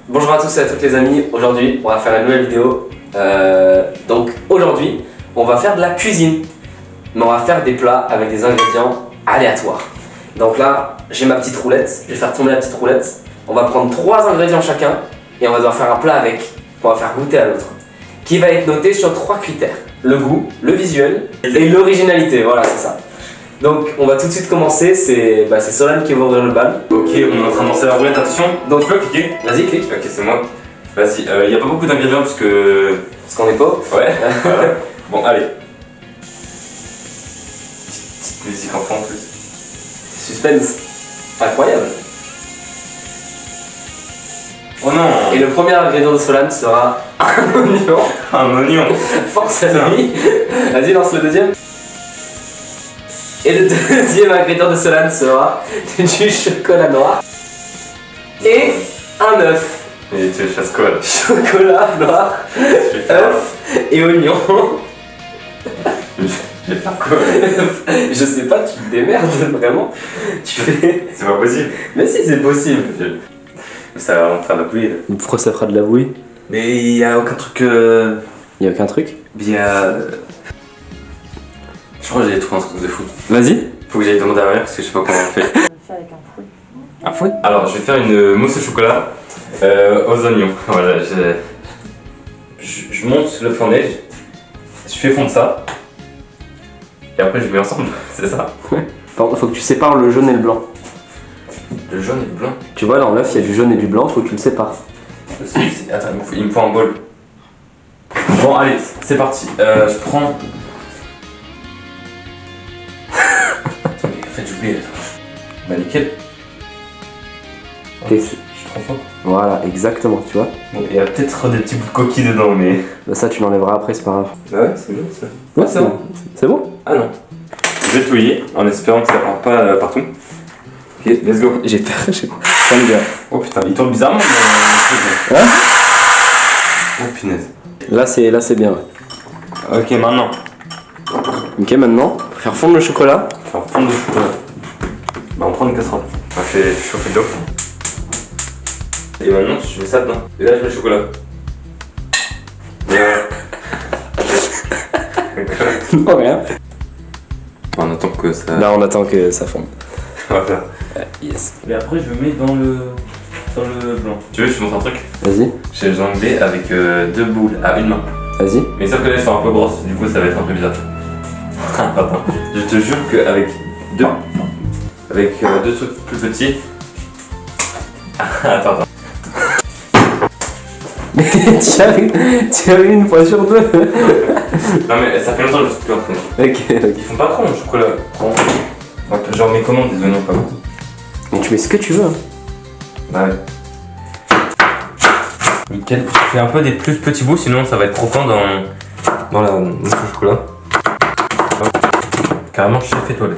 Bonjour à tous et à toutes les amis, aujourd'hui on va faire une nouvelle vidéo. Donc aujourd'hui on va faire de la cuisine, mais on va faire des plats avec des ingrédients aléatoires. Donc là j'ai ma petite roulette, je vais faire tourner la petite roulette. On va prendre 3 ingrédients chacun et on va devoir faire un plat avec, qu'on va faire goûter à l'autre. Qui va être noté sur 3 critères, le goût, le visuel et l'originalité, voilà c'est ça. Donc on va tout de suite commencer, c'est Solane qui va ouvrir le bal. Ok, on est en train de lancer la roulette, attention. Donc tu peux cliquer. Vas-y, clique. Ok, c'est moi. Vas-y, il n'y a pas beaucoup d'ingrédients parce qu'on est pas. Ouais, voilà. Bon, allez. Petite musique enfant en plus. Suspense. Incroyable. Oh non. Et le premier ingrédient de Solane sera un oignon. Un oignon. Force à lui. Vas-y, lance le deuxième. Et le deuxième ingrédient de Solane sera du chocolat noir et un œuf. Et tu fasses quoi là? Chocolat noir, œuf et oignon. Je vais faire quoi? Je sais pas, tu te démerdes vraiment. Tu fais. C'est pas possible. Mais si, c'est possible. Ça va en faire de la bouillie là. Pourquoi ça fera de la bouillie? Mais il n'y a aucun truc. Y'a aucun truc? Il y a. Je crois que j'ai trouvé un truc de fou. Vas-y. Faut que j'aille demander à ma mère parce que je sais pas comment on fait. On le fait avec un fruit. Un fouet? Alors, je vais faire une mousse au chocolat aux oignons. Voilà, je monte le fond neige, je fais fondre ça, et après je mets ensemble, c'est ça? Ouais. Faut que tu sépares le jaune et le blanc. Le jaune et le blanc? Tu vois, dans l'œuf, il y a du jaune et du blanc, faut que tu le sépares. Attends, il me faut un bol. Bon, allez, c'est parti. Je prends. Faites oublier. Bah, nickel. Je suis trop fort. Voilà, exactement, tu vois. Bon, il y a peut-être des petits bouts de coquille dedans, mais. Bah ça, tu l'enlèveras après, c'est pas grave. Bah ouais, c'est bon ça. Ouais, c'est bon. C'est bon? Ah non. Je vais touiller en espérant que ça part pas partout. Ok, let's go. J'ai peur, j'ai peur. Ça me gars. Oh putain, il tourne bizarrement. Hein? Oh punaise. Là, c'est bien, ouais. Ok, maintenant. Ok, maintenant, pour faire fondre le chocolat. Faire fondre le chocolat. Bah, on prend une casserole. On va faire chauffer de l'eau. Et maintenant, je mets ça dedans. Et là, je mets le chocolat. Non, rien. On attend que ça. Là, on attend que ça fonde. Voilà. Yes. Et après, je mets dans le blanc. Tu veux, je te montre un truc? Vas-y, J'ai jonglé avec 2 boules à une main. vas-y. Mais sauf que là, elles sont un peu grosses, du coup, ça va être un peu bizarre. Attends, je te jure qu'avec deux trucs plus petits. Attends. tu as eu une fois sur 2. Non, mais ça fait longtemps que je suis plus entraîné. Ok. Ils font pas trop mon chocolat. Genre, mes commandes des oignons, pas beaucoup. Mais tu mets ce que tu veux. Hein. Bah ouais. Nickel. Je fais un peu des plus petits bouts, sinon ça va être trop fin dans la mousse au chocolat. Carrément chef étoilé.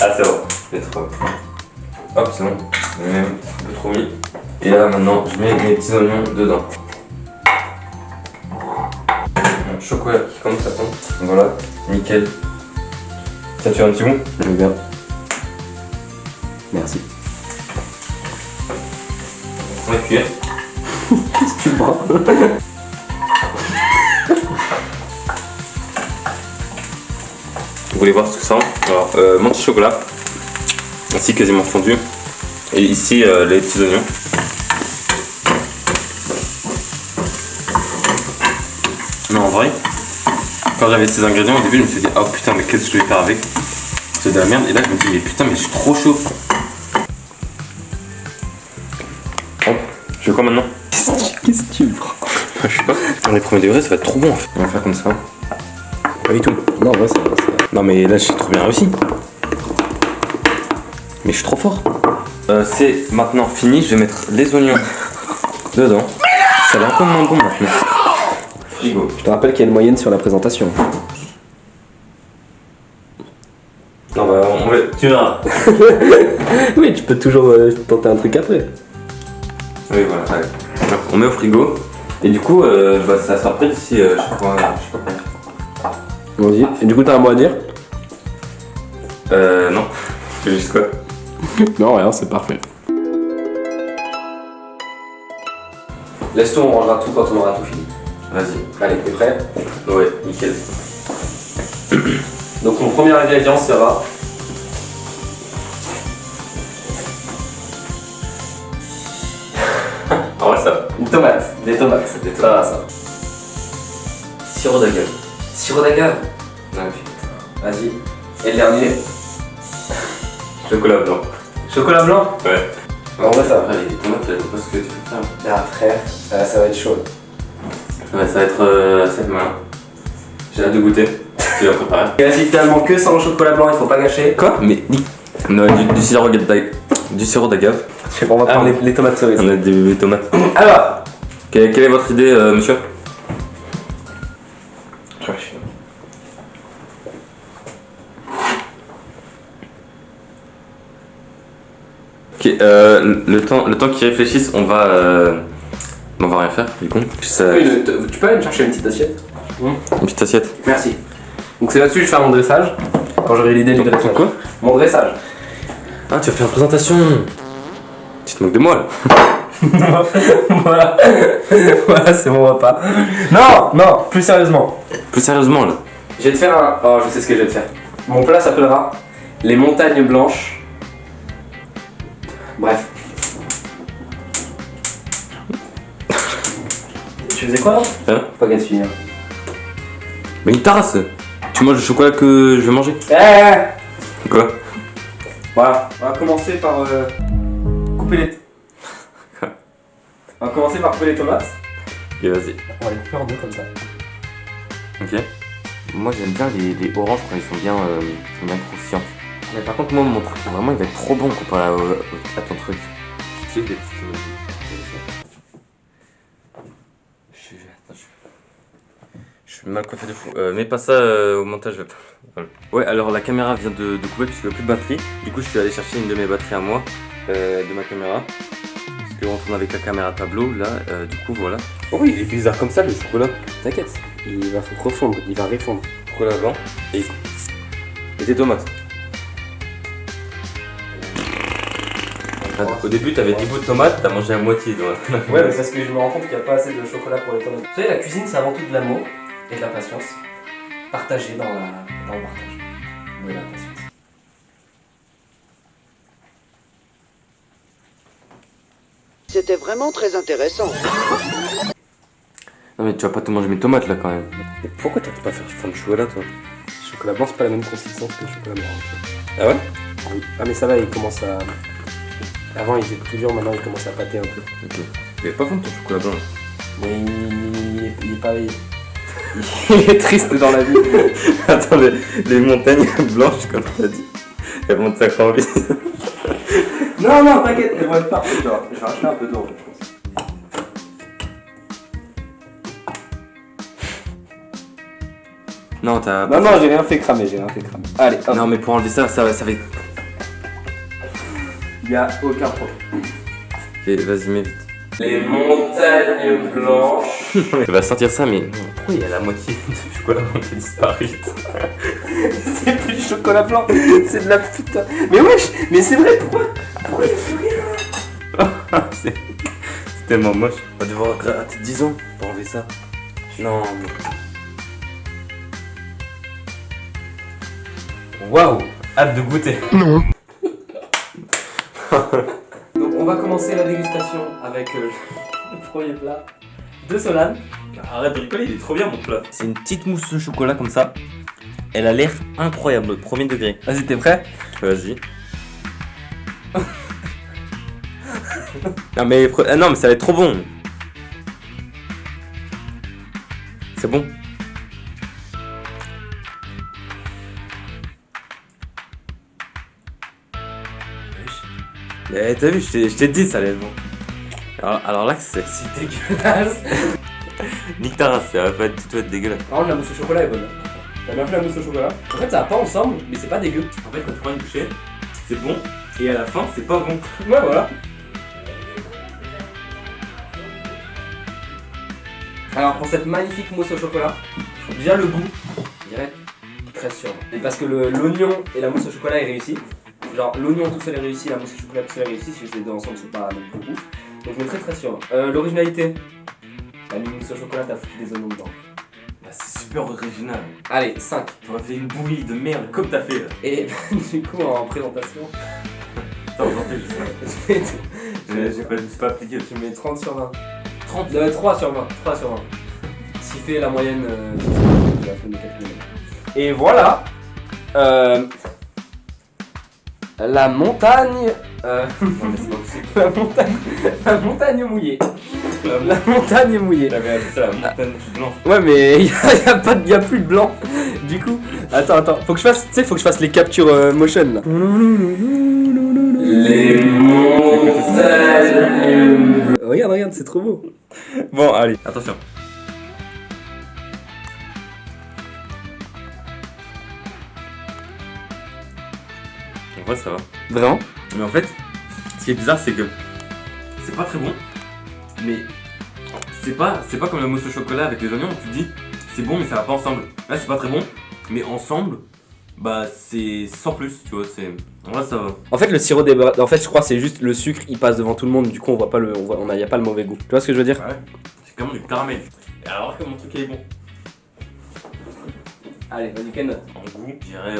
Ah c'est bon, c'est trop. Hop, c'est bon. J'ai même un peu trop mis. Et là maintenant, je mets mes petits oignons dedans. Mon chocolat qui comme ça tombe. Voilà, nickel. Ça tu veux un petit bout? Je veux bien. Merci. On va cuire. Qu'est-ce que tu prends? Vous voulez voir ce que ça rend? Alors, mon petit chocolat, ainsi quasiment fondu, et ici les petits oignons. Mais en vrai, quand j'avais ces ingrédients au début, je me suis dit oh putain, mais qu'est-ce que je vais faire avec? C'est de la merde, et là je me dis mais putain, mais je suis trop chaud. Hop, je fais quoi maintenant? Qu'est-ce que tu prends? Je sais pas, dans les premiers degrés ça va être trop bon en fait. On va faire comme ça. Pas du tout. Non, ouais, c'est. Non mais là j'ai trop bien réussi. Mais je suis trop fort. C'est maintenant fini, je vais mettre les oignons dedans. Ça a l'air un peu moins bon maintenant. Frigo. Je te rappelle qu'il y a une moyenne sur la présentation. Non bah on va... Tu verras. Oui, tu peux toujours tenter un truc après. Oui voilà, allez. Alors, on met au frigo. Et du coup ça sera prêt d'ici je sais pas quand. Vas-y. Et du coup, t'as un mot à dire? Non. Tu fais juste quoi? Non, rien, c'est parfait. Laisse tout, on rangera tout quand on aura tout fini. Vas-y. Allez, t'es prêt? Ouais, nickel. Donc mon premier ingrédient sera En vrai, ça. une tomate, des tomates, ça va ça. Sirop d'agave. Sirop d'agave, Non, putain. vas-y. Et le dernier, Chocolat blanc. chocolat blanc. Ouais. En vrai ça va. Après, les tomates, je vois pas ce que tu fais faire. Ah frère, ça va être chaud. Ouais, ça va être malin. J'ai hâte de goûter. Tu l'as préparé? Il reste littéralement que ça en chocolat blanc, il faut pas gâcher. Quoi? Mais non, du sirop d'agave. Du sirop d'agave. Je sais pas, on va prendre les tomates cerises. On a des tomates. Alors, Quelle est votre idée, monsieur? Ok, le temps qu'ils réfléchissent, on va rien faire du coup. tu peux aller me chercher une petite assiette? Une petite assiette. Merci. Donc c'est là-dessus que je vais faire mon dressage. Quand j'aurai l'idée du dressage. Quoi? Mon dressage. Ah, tu vas faire une présentation. Tu te moques de moi là. Voilà. Voilà, c'est mon repas. Non, plus sérieusement. Plus sérieusement là. Je vais te faire un. Oh, je sais ce que je vais te faire. Mon plat s'appellera les montagnes blanches. Bref. Tu faisais quoi là? Hein? Pas qu'à te finir. Mais une tasse. Tu manges le chocolat que je vais manger. Quoi? Voilà. On va commencer par couper les. On va commencer par couper les tomates. Ok, vas-y. On va les couper en deux comme ça. Ok. Moi j'aime bien les oranges quand ils sont bien croustillants. Mais par contre moi mon truc vraiment il va être trop bon comparé à ton truc. Tu sais des petites... Je suis mal coiffé de fou. Mets pas ça au montage. Voilà. Ouais, alors la caméra vient de couper puisqu'il n'y a plus de batterie. Du coup je suis allé chercher une de mes batteries à moi, de ma caméra. Parce qu'on tourne avec la caméra tableau là, du coup voilà. Oh oui, il est bizarre comme ça le chocolat. T'inquiète. Il va refondre, il va refondre. Chocolat blanc et des tomates. Au début t'avais 10 bouts de tomates, t'as mangé la moitié. Ouais, mais c'est parce que je me rends compte qu'il n'y a pas assez de chocolat pour les tomates. Vous savez, la cuisine c'est avant tout de l'amour et de la patience. Partagé dans le partage. De la patience. C'était vraiment très intéressant. Non mais tu vas pas te manger mes tomates là quand même. Mais pourquoi t'arrêtes pas à faire du fond de chocolat toi? Le chocolat blanc c'est pas la même consistance que le chocolat blanc. Ah ouais? Oui. Ah mais ça va, il commence à... Avant il était plus dur, maintenant il commence à pâter un peu. Ok. Il est pas bon ton chocolat blanc là. Mais il est pas... Il est triste dans la vie. Attends, les montagnes blanches comme t'as dit, elles vont te faire envie. Non, t'inquiète, elles vont être parfaites. Je vais racheter un peu d'eau, je pense. Non, t'as... Non, j'ai rien fait cramer, Allez, hop. Non mais pour enlever ça va... Il y a aucun problème. Ok, vas-y mets vite. Les montagnes blanches. Tu vas sentir ça mais... Pourquoi il y a la moitié de chocolat blanc qui a disparu? C'est plus du chocolat blanc, c'est de la putain. Mais wesh, mais c'est vrai, pourquoi il y a plus rien? C'est tellement moche. On va devoir gratter 10 ans pour enlever ça. Non mais... Waouh, hâte de goûter. Donc on va commencer la dégustation avec le premier plat de Solane. Arrête de rigoler, il est trop bien mon plat. C'est une petite mousse au chocolat comme ça. Elle a l'air incroyable, premier degré. Vas-y, t'es prêt? Vas-y. Non mais ça va être trop bon. C'est bon. Eh, t'as vu, je t'ai dit ça allait être bon. Alors là, c'est Dégueulasse. nique ta race, ça va pas du tout être dégueulasse. Par contre, la mousse au chocolat est bonne. T'as bien fait la mousse au chocolat? En fait, ça va pas ensemble, mais c'est pas dégueu. En fait, quand tu prends une bouchée, c'est bon, et à la fin, c'est pas bon. Ouais, voilà. Alors, pour cette magnifique mousse au chocolat, déjà le goût, je dirais très sûr. Et parce que l'oignon et la mousse au chocolat est réussi. Genre, l'oignon tout seul est réussi, la mousse au chocolat tout seul est réussi. Si je les deux ensemble, c'est pas beaucoup. Donc, je mets très sûr. L'originalité, T'as mis mousse au chocolat, t'as foutu des oignons dedans. Bah, c'est super original. Allez, 5. T'aurais fait une bouillie de merde comme t'as fait là. Et du coup, en présentation, T'as inventé, je sais. J'ai pas appliqué. tu mets 30 sur 20. 30. 3 sur 20. 3 sur 20. Ce qui fait la moyenne de la semaine de 4 minutes. Et voilà. La montagne. La montagne mouillée. La montagne mouillée. J'avais appelé ça la montagne blanche. Ouais, mais y a plus de blanc. Du coup, attends, faut que je fasse, tu sais, faut que je fasse les captures motion là. Les montagnes. Regarde, c'est trop beau. Bon, allez, attention. En vrai, ça va. Vraiment? Mais en fait, ce qui est bizarre, c'est que c'est pas très bon, mais c'est pas comme la mousse au chocolat avec les oignons. Tu te dis, c'est bon, mais ça va pas ensemble. Là, c'est pas très bon, mais ensemble, bah c'est sans plus, tu vois. C'est en vrai, ça va. En fait, le sirop en fait, je crois, c'est juste le sucre, il passe devant tout le monde. Du coup, on voit pas y a pas le mauvais goût. Tu vois ce que je veux dire? Ouais. C'est comme du caramel. Et alors que mon truc est bon. Allez, vas-y, quelle note? En goût, je dirais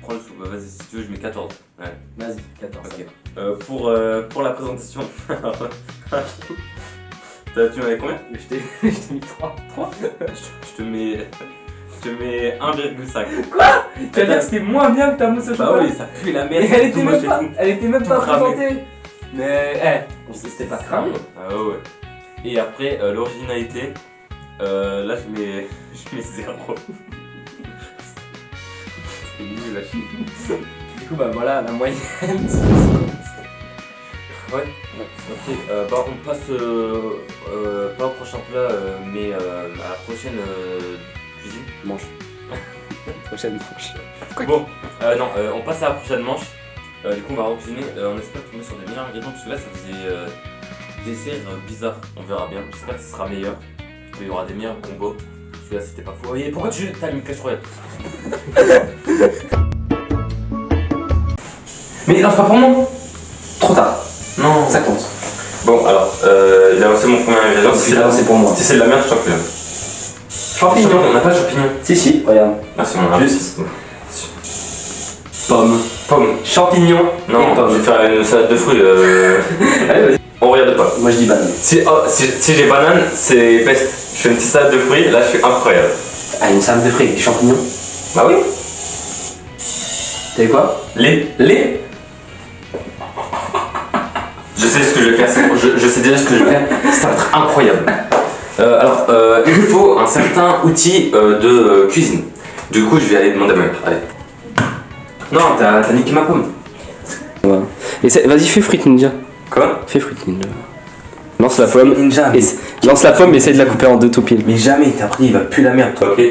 prends le sou. Vas-y, si tu veux, je mets 14. Ouais. Vas-y, 14. Ok. Pour la présentation. Tu m'avais combien? Je t'ai mis 3. Je te mets 1,5. Quoi? Tu vas dire que c'était moins bien que ta mousse au chocolat? Bah oui, ça pue la merde. Elle était même pas Tout cramé. présentée. Mais, c'était pas cramé. Ah ouais. Et après, l'originalité, là je mets 0. C'est nul la chine. Du coup, bah voilà, la moyenne. Ouais. Ok, bah on passe pas au prochain plat, mais à la prochaine cuisine. Manche. Prochaine manche. Bon, non, on passe à la prochaine manche. Du coup, on va recuisiner. On espère tomber sur des meilleurs ingrédients parce que là, ça faisait dessert bizarre. On verra bien. J'espère que ce sera meilleur. Il y aura des meilleurs combos. Celui-là, c'était pas fou. Et pourquoi t'as mis Clash Royale? Mais lance pas pour moi. Trop tard. Non, Ça compte. Bon, alors, j'ai avancé mon premier ingrédient. Si c'est pour moi. Si c'est de la merde, je t'en prie. Champignons. On n'a pas de champignons. Si, regarde. Ah, si, on en a. Juste. Pomme. Champignons. Non, et pommes. je vais faire une salade de fruits. Allez, vas-y. On regarde pas. Moi je dis banane. Si j'ai banane, c'est peste. Je fais une petite salade de fruits, là je suis incroyable. Ah, une salade de fruits avec des champignons. Bah oui. T'as vu quoi? Lait. Je sais ce que je vais faire, je sais déjà ce que je vais faire, ça va être incroyable. Alors, il nous faut un certain outil de cuisine. Du coup, je vais aller demander à ma mère. Allez. Non, t'as niqué ma pomme. Ouais. Et vas-y, fais frite ninja. Quoi? Fais frite ninja. Lance la pomme. Ninja, Lance la pomme et essaye de la couper en deux tout pile. mais jamais, t'as pris, il va plus la merde, toi. Ok.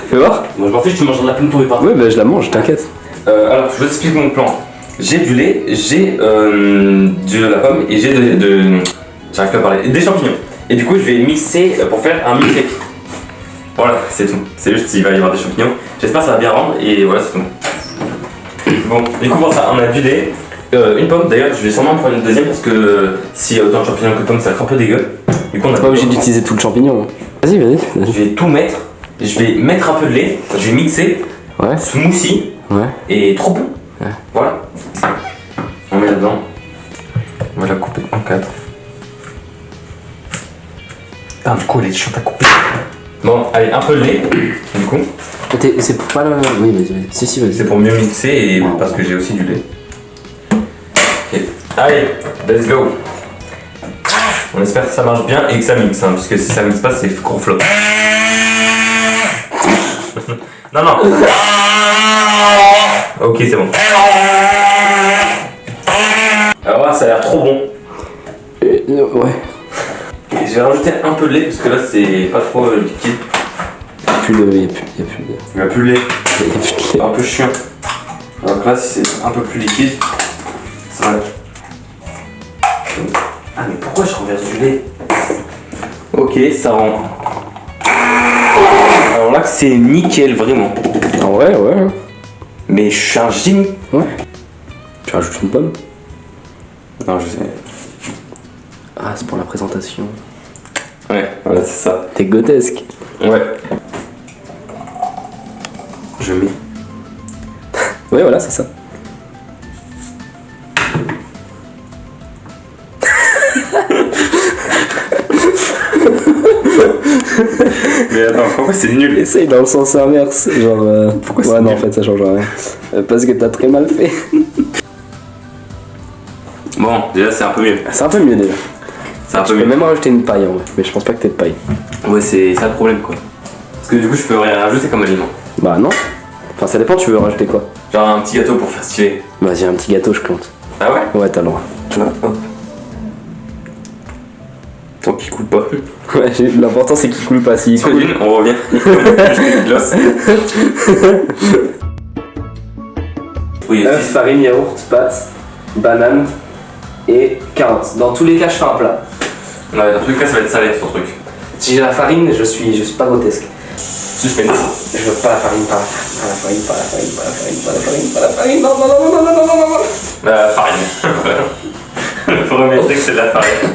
Fais voir. Moi je m'en fiche, tu manges de la plume tombée par. Ouais, bah je la mange, t'inquiète. Alors, je vous explique mon plan. J'ai du lait, j'ai de la pomme et j'ai j'arrive pas à parler, des champignons. Et du coup, je vais mixer pour faire un milkshake. Voilà, c'est tout. C'est juste qu'il va y avoir des champignons. J'espère que ça va bien rendre et voilà, c'est tout. Bon, du coup, pour ça, on a du lait, une pomme. D'ailleurs, je vais sûrement en prendre une deuxième parce que s'il y a autant de champignons que de pommes, ça va être un peu dégueu. Du coup, on a T'es pas obligé d'utiliser tout le champignon. Hein. Vas-y. Je vais tout mettre. Je vais mettre un peu de lait, je vais mixer, Ouais. smoothie Ouais. et trop bon. Ouais. Voilà. On met là-dedans. On va la couper en 4. Ah, du coup, elle est chiante à couper. Bon, allez, un peu de lait, du coup. C'est pas la. Oui, vas-y. Si, vas-y. C'est pour mieux mixer et parce que j'ai aussi du lait. Ok. Allez, let's go. On espère que ça marche bien et que ça mixe, hein, parce que si ça mixe pas, c'est gros flop. Non. Ok, c'est bon. Alors là, ça a l'air trop bon. Ouais. Et je vais rajouter un peu de lait parce que là, c'est pas trop liquide. Y'a plus de lait. Il n'y a plus de lait. C'est un peu chiant. Alors que là, si c'est un peu plus liquide, ça va. Ah, mais pourquoi je renverse du lait? Ok, ça rend. Alors là, c'est nickel, vraiment. Ah ouais. Mais je suis un génie. Ouais. Tu rajoutes une pomme? Non, je sais. Ah, c'est pour la présentation. Ouais, voilà, c'est ça. T'es grotesque. Ouais. Je mets. Ouais, voilà, c'est ça. Mais attends, pourquoi c'est nul? Essaye dans le sens inverse. Genre. Pourquoi ouais, c'est non, nul en fait, ça change rien. Parce que t'as très mal fait. Bon, déjà c'est un peu mieux. C'est un peu mieux déjà. C'est un Tu peu peux mieux. même rajouter une paille en vrai, mais je pense pas que t'aies de paille. Ouais, c'est ça le problème quoi. Parce que du coup, je peux rien rajouter comme aliment. Bah non. Enfin, ça dépend, tu veux rajouter quoi? Genre un petit gâteau pour faire stylé. Vas-y, un petit gâteau, je compte. Ah ouais? Ouais, t'as le droit. Tu vois, hop. Tant qu'il coule pas. Ouais, l'important c'est qu'il coule pas. S'il coule. Imagine, on revient. Je gloss. Oui, Œuf, farine, yaourt, pâtes, banane et carottes. Dans tous les cas, je fais un plat. Ouais, dans tous les cas, ça va être salé ton truc. Si j'ai la farine, je suis pas grotesque. Suspense. Je veux pas la farine, pas la farine, pas la farine, pas la farine, pas la farine, pas la farine, non, non, non, non, non, non, non, non, non. La farine. Le premier truc, c'est de la farine.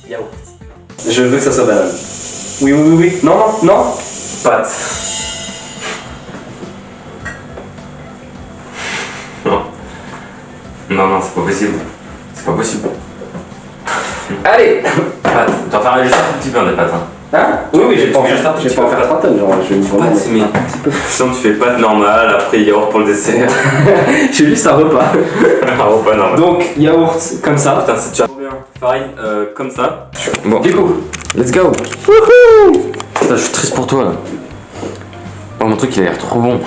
Yaourt. Je veux que ça soit banane. Oui, oui, oui, oui. Non, non, non. Pâte. Non. Non, non, c'est pas possible. C'est pas possible. Allez. Pâte. T'en feras juste un petit peu des pâtes. Hein. Hein? Oui, oui, j'ai pas en Juste un petit faire peu. 3 tonnes, genre, je vais me prendre. Pâte, mais. Sinon, tu fais pâte normale, après yaourt pour le dessert. J'ai juste un repas. Un repas normal. Donc, yaourt comme ça. Putain, c'est déjà trop bien. Farine comme ça. Bon, Du coup, let's go. Putain, je suis triste pour toi là. Oh, mon truc il a l'air trop bon.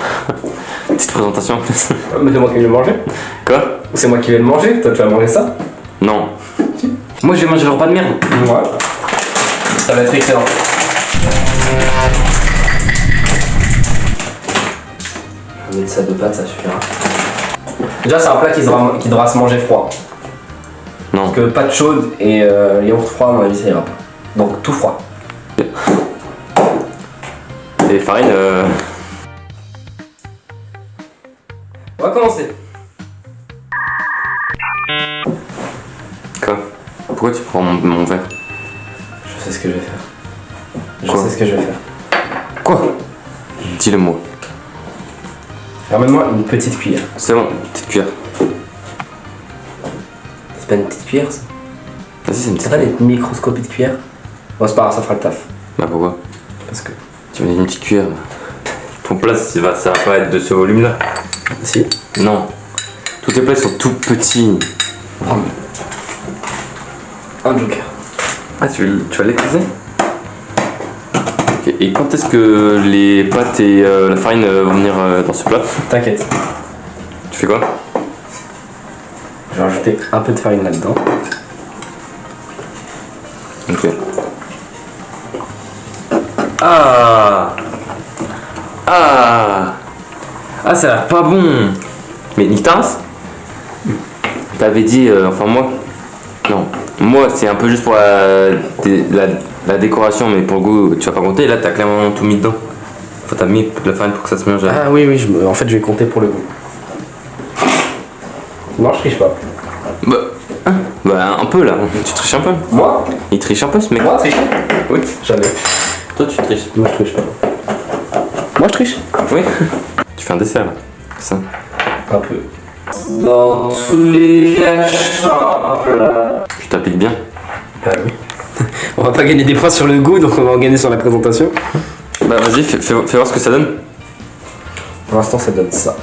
Petite présentation en plus. mais c'est moi qui vais le manger. Quoi? C'est moi qui vais le manger. Toi, tu vas manger ça? Non. Moi je vais manger le repas de merde. Ouais. Ça va être excellent. On va mettre ça de pâtes, ça suffira. Déjà, c'est un plat qui devra se manger froid. Non. Parce que pâte chaude et yaourt froid, à mon avis, ça ira pas. Donc, tout froid. Et farine On va commencer. Quoi? Pourquoi tu prends mon verre? Je sais ce que je vais faire. Je Quoi? sais ce que je vais faire. Quoi? Dis-le moi. Ramène-moi une petite cuillère. C'est bon, petite cuillère. C'est pas une petite cuillère, ça? Vas-y, c'est une C'est petite pas des microscopies de cuillère? Bon, c'est pas grave, ça fera le taf. Bah pourquoi? Parce que. Tu me dis une petite cuillère. Ton plat, ça va pas être de ce volume là. Si. Non. Tous tes plats sont tout petits. Un joker. Ah, tu vas l'écraser? Ok, et quand est-ce que les pâtes et la farine vont venir dans ce plat? T'inquiète. Tu fais quoi? Je vais rajouter un peu de farine là-dedans. Ok. Ah! Ah! Ah, ça a l'air pas bon! Mais nique ta race. T'avais dit, enfin moi. Non. Moi, c'est un peu juste pour la décoration, mais pour le goût, tu vas pas compter. Là, t'as clairement tout mis dedans. Enfin, t'as mis de la farine pour que ça se mélange. Ah oui, oui, en fait, je vais compter pour le goût. Non, je triche pas. Bah, un peu là. Tu triches un peu. Moi? Il triche un peu ce mec. Moi, triche? Oui. Jamais. Toi, tu triches. Moi, je triche pas. Moi, je triche? Oui. Tu fais un dessert là. C'est ça. Un peu. Dans tous les cas, Tu t'appliques bien. Ah oui. On va pas gagner des points sur le goût, donc on va en gagner sur la présentation. Bah, vas-y, fais voir ce que ça donne. Pour l'instant, ça donne ça.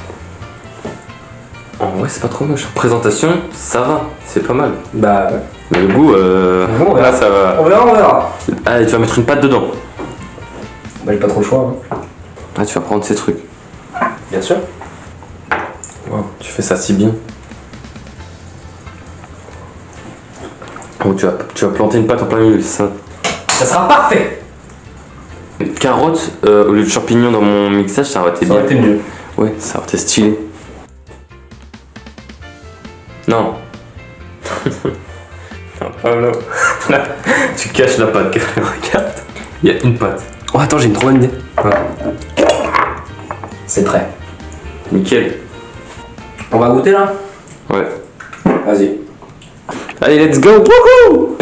En vrai, c'est pas trop moche. Présentation, ça va. C'est pas mal. Bah, Mais le goût, on verra. là, ça va. on verra, on verra. Allez, tu vas mettre une pâte dedans. Bah, j'ai pas trop le choix. Hein. Ah, tu vas prendre ces trucs. Bien sûr. Wow, tu fais ça si bien. Oh, tu vas planter une pâte en plein milieu, c'est ça. Ça sera parfait. Carottes au lieu de champignons dans mon mixage, ça aurait été Ça bien. aurait été mieux. Ouais, ça aurait été stylé. Non. Non, Pablo. Là, tu caches la pâte, regarde. Il y a une pâte. Oh, attends, j'ai une trop bonne idée. C'est prêt. Nickel. On va goûter là? Ouais. Vas-y. Allez, let's go. Wouhou.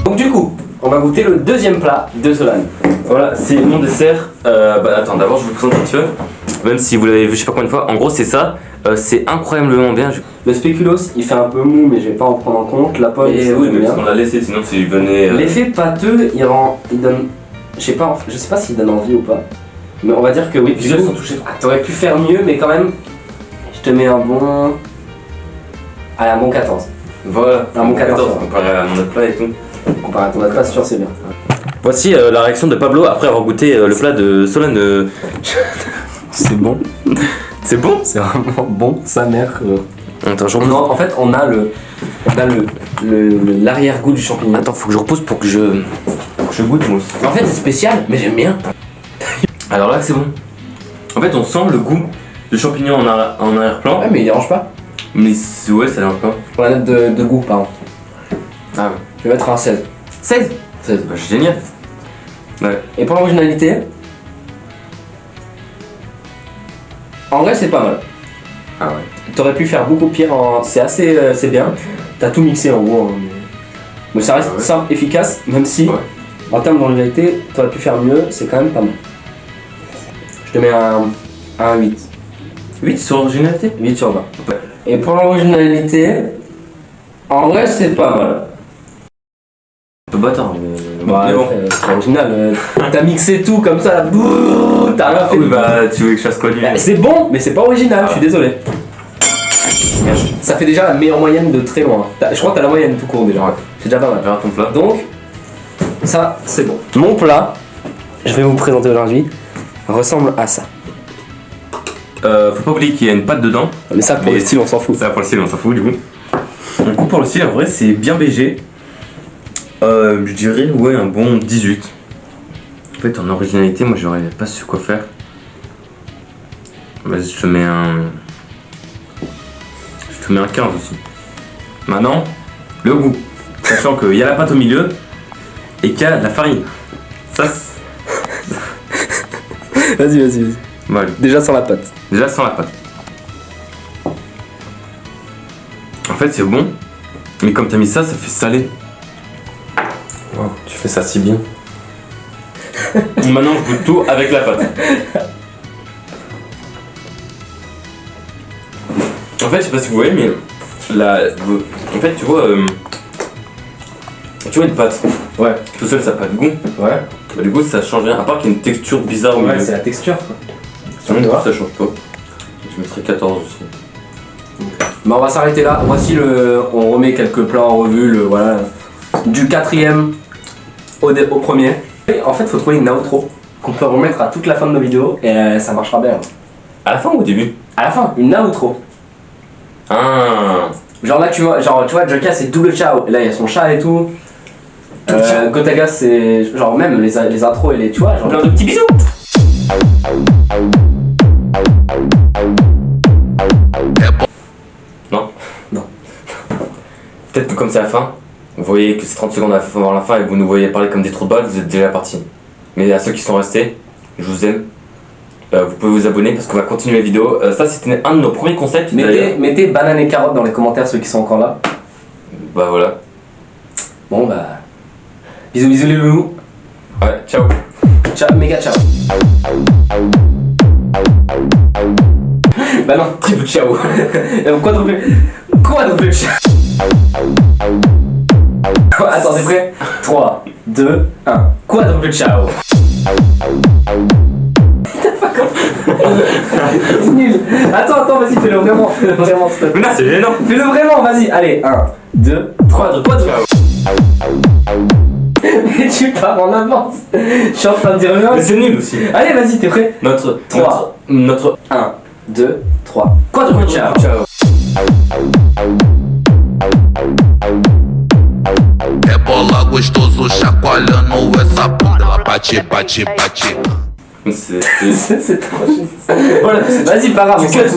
Donc du coup, on va goûter le deuxième plat de Solane. Voilà, c'est mon dessert. Attends, d'abord je vous présente un petit peu. Même si vous l'avez vu je sais pas combien de fois. En gros c'est ça. C'est incroyablement bien. Le spéculoos, il fait un peu mou, mais je vais pas en prendre en compte. La pomme, Et c'est oui, mais bien. parce qu'on l'a laissé, sinon s'il venait. L'effet pâteux, il donne. Je sais pas s'il donne envie ou pas. Mais on va dire que oui. Les visuels sont touchés. Ah, t'aurais pu faire mieux, mais quand même, je te mets un bon. Allez, un bon 14. Voilà, Un bon 14. comparé à mon autre plat et tout. Comparé à ton autre plat, c'est sûr, c'est bien. Voici la réaction de Pablo après avoir goûté le plat de Solane. C'est bon. C'est bon? C'est vraiment bon, sa mère. Attends, je Non, en fait, on a l'arrière-goût du champignon. Attends, faut que je repose pour que je goûte moi aussi. En fait, c'est spécial, mais j'aime bien. Alors là, c'est bon. En fait, on sent le goût de champignon en arrière-plan. Ouais, mais il dérange pas. Mais ouais, ça dérange pas. Pour la note de goût, par exemple. Ah ouais. Je vais mettre un 16. 16. Bah, c'est génial. Ouais. Et pour l'originalité, en vrai, c'est pas mal. Ah ouais. T'aurais pu faire beaucoup pire, c'est assez c'est bien. T'as tout mixé en gros. Mais ça reste Ah ouais. simple, efficace, même si Ouais. en termes d'originalité, t'aurais pu faire mieux, c'est quand même pas mal. Je te mets un 8. 8 sur l'originalité? 8 sur 20. Ouais. Et pour l'originalité, en vrai, c'est pas mal. Un peu bâtard, mais Ouais, bon. c'est original. T'as mixé tout comme ça, là, bouh, t'as rien Ah fait. oui, bah tu veux que je fasse quoi du Bah, c'est bon, mais c'est pas original, je suis désolé. Ça fait déjà la meilleure moyenne de très loin. Je crois que t'as la moyenne tout court déjà. Ouais. C'est déjà pas mal. Vers ton plat. Donc, ça, c'est bon. Mon plat, je vais vous présenter aujourd'hui, ressemble à ça. Faut pas oublier qu'il y a une pâte dedans. Mais ça, pour Mais- le style, on s'en fout. Ça pour le style, on s'en fout du coup. Du coup pour le style, en vrai c'est bien BG. Je dirais ouais un bon 18. En fait en originalité moi j'aurais pas su quoi faire. Vas-y je te mets un. Je te mets un 15 aussi. Maintenant, le goût. Sachant qu'il y a la pâte au milieu et qu'il y a la farine. Ça Vas-y, vas-y, vas-y. voilà. Déjà sans la pâte. Déjà sans la pâte. En fait c'est bon, mais comme t'as mis ça, ça fait salé. Oh, tu fais ça si bien. Maintenant je goûte tout avec la pâte. En fait je sais pas si vous voyez mais en fait tu vois une pâte. Ouais. Tout seul ça n'a pas de goût. Ouais. Bah, du coup ça change rien, à part qu'il y a une texture bizarre au milieu. Ouais, c'est la texture. Quoi. Sinon, du coup, ça change pas. Je mettrais 14 aussi. Bah, on va s'arrêter là. Voici on remet quelques plats en revue. Voilà. Du 4ème au premier. Et en fait, faut trouver une outro qu'on peut remettre à toute la fin de nos vidéos et ça marchera bien. À la fin ou au début? À la fin, une outro. Ah. Genre là, tu vois, Joka c'est double ciao. Et là, il y a son chat et tout. Gotaga, c'est genre même les intros et les, tu vois, genre plein de petits bisous. Non. Non. Peut-être que comme c'est la fin, vous voyez que c'est 30 secondes avant la fin et que vous nous voyez parler comme des trous de balles, vous êtes déjà partis. Mais à ceux qui sont restés, je vous aime. Vous pouvez vous abonner parce qu'on va continuer la vidéo. Ça c'était un de nos premiers concepts. Mettez banane et carotte dans les commentaires ceux qui sont encore là. Bah voilà. Bon bah. Bisous bisous les loulous. Ouais, ciao. Ciao, méga ciao. Bah non, triple ciao. Quadruple ciao. Attends, c'est prêt? 3, 2, 1. Quadruple ciao. C'est nul. Attends, vas-y, fais-le vraiment. Vraiment, s'il te plaît. Mais là c'est gênant. Fais-le vraiment, vas-y. Allez, 1, 2, 3, Ciao. Mais tu pars en avance. Je suis en train de dire rien. Mais c'est nul aussi. Allez, vas-y, t'es prêt? Notre 1, 2, 3. Quadruple ciao. Ciao. Rebola gostoso, chacoalhando essa bunda. Ela bate, bate, bate. C'est. C'est trop chiant. Voilà, vas-y, pas grave, on s'en fout.